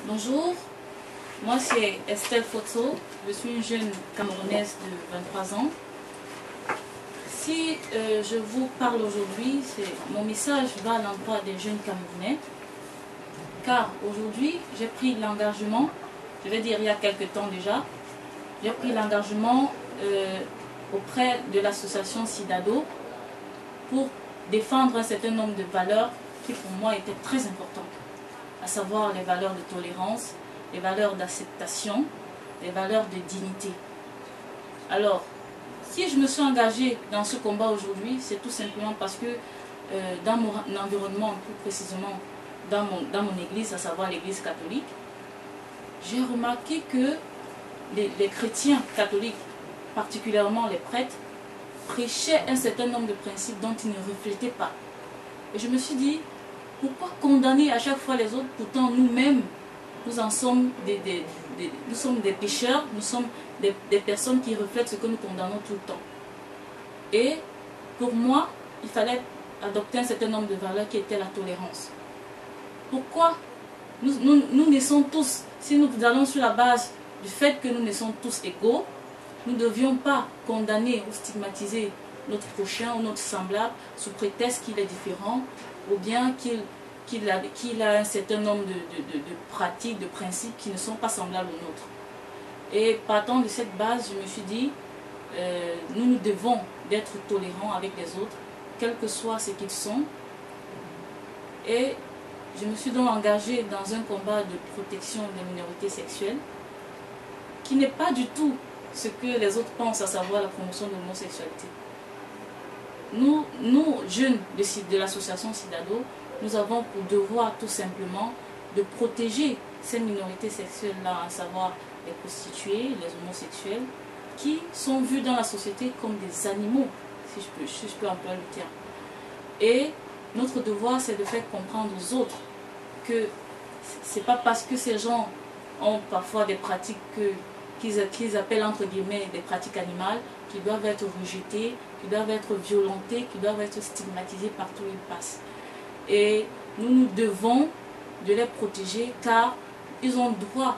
Bonjour, moi c'est Estelle Foto, je suis une jeune Camerounaise de 23 ans. Si je vous parle aujourd'hui, mon message va à l'endroit des jeunes Camerounais, car aujourd'hui j'ai pris l'engagement, je vais dire il y a quelques temps déjà, j'ai pris l'engagement auprès de l'association Sidado pour défendre un certain nombre de valeurs qui pour moi étaient très importantes, à savoir les valeurs de tolérance, les valeurs d'acceptation, les valeurs de dignité. Alors, si je me suis engagée dans ce combat aujourd'hui, c'est tout simplement parce que dans mon environnement, plus précisément dans mon église, à savoir l'église catholique, j'ai remarqué que les chrétiens catholiques, particulièrement les prêtres, prêchaient un certain nombre de principes dont ils ne reflétaient pas. Et je me suis dit, pourquoi condamner à chaque fois les autres? Pourtant nous-mêmes, nous sommes des pécheurs, nous sommes des personnes qui reflètent ce que nous condamnons tout le temps. Et pour moi, il fallait adopter un certain nombre de valeurs qui étaient la tolérance. Pourquoi nous naissons tous, si nous allons sur la base du fait que nous naissons tous égaux, nous ne devions pas condamner ou stigmatiser notre prochain ou notre semblable sous prétexte qu'il est différent ou bien qu'il a un certain nombre de pratiques, de principes qui ne sont pas semblables aux nôtres. Et partant de cette base, je me suis dit, nous devons d'être tolérants avec les autres, quel que soit ce qu'ils sont. Et je me suis donc engagée dans un combat de protection des minorités sexuelles, qui n'est pas du tout ce que les autres pensent, à savoir la promotion de l'homosexualité. Nous, jeunes de l'association Sidado, nous avons pour devoir tout simplement de protéger ces minorités sexuelles-là, à savoir les prostituées, les homosexuels, qui sont vus dans la société comme des animaux, si je peux employer le terme. Et notre devoir, c'est de faire comprendre aux autres que ce n'est pas parce que ces gens ont parfois des pratiques qu'ils appellent entre guillemets des pratiques animales, qui doivent être rejetées, qui doivent être violentées, qui doivent être stigmatisées partout où ils passent. Et nous devons de les protéger car ils ont droit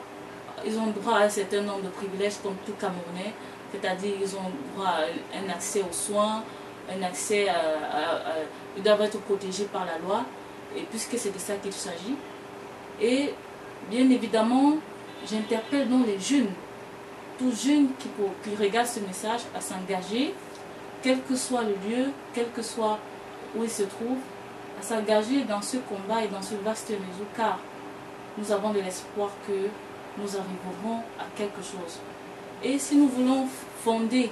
à un certain nombre de privilèges comme tout Camerounais, c'est-à-dire ils ont droit à un accès aux soins, un accès ils doivent être protégés par la loi, et puisque c'est de ça qu'il s'agit. Et bien évidemment, j'interpelle donc les jeunes, tous jeunes qui regardent ce message, à s'engager, quel que soit le lieu, quel que soit où ils se trouvent, à s'engager dans ce combat et dans ce vaste réseau, car nous avons de l'espoir que nous arriverons à quelque chose. Et si nous voulons fonder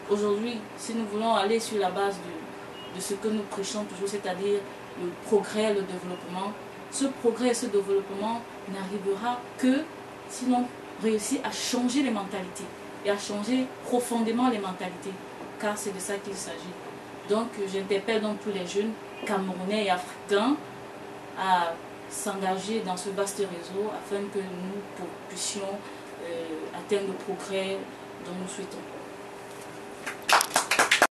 aujourd'hui, si nous voulons aller sur la base de ce que nous prêchons toujours, c'est-à-dire le progrès, le développement, ce progrès et ce développement n'arrivera que si l'on réussit à changer les mentalités et à changer profondément les mentalités, car c'est de ça qu'il s'agit. Donc j'interpelle donc tous les jeunes Camerounais et Africains à s'engager dans ce vaste réseau afin que nous puissions atteindre le progrès dont nous souhaitons.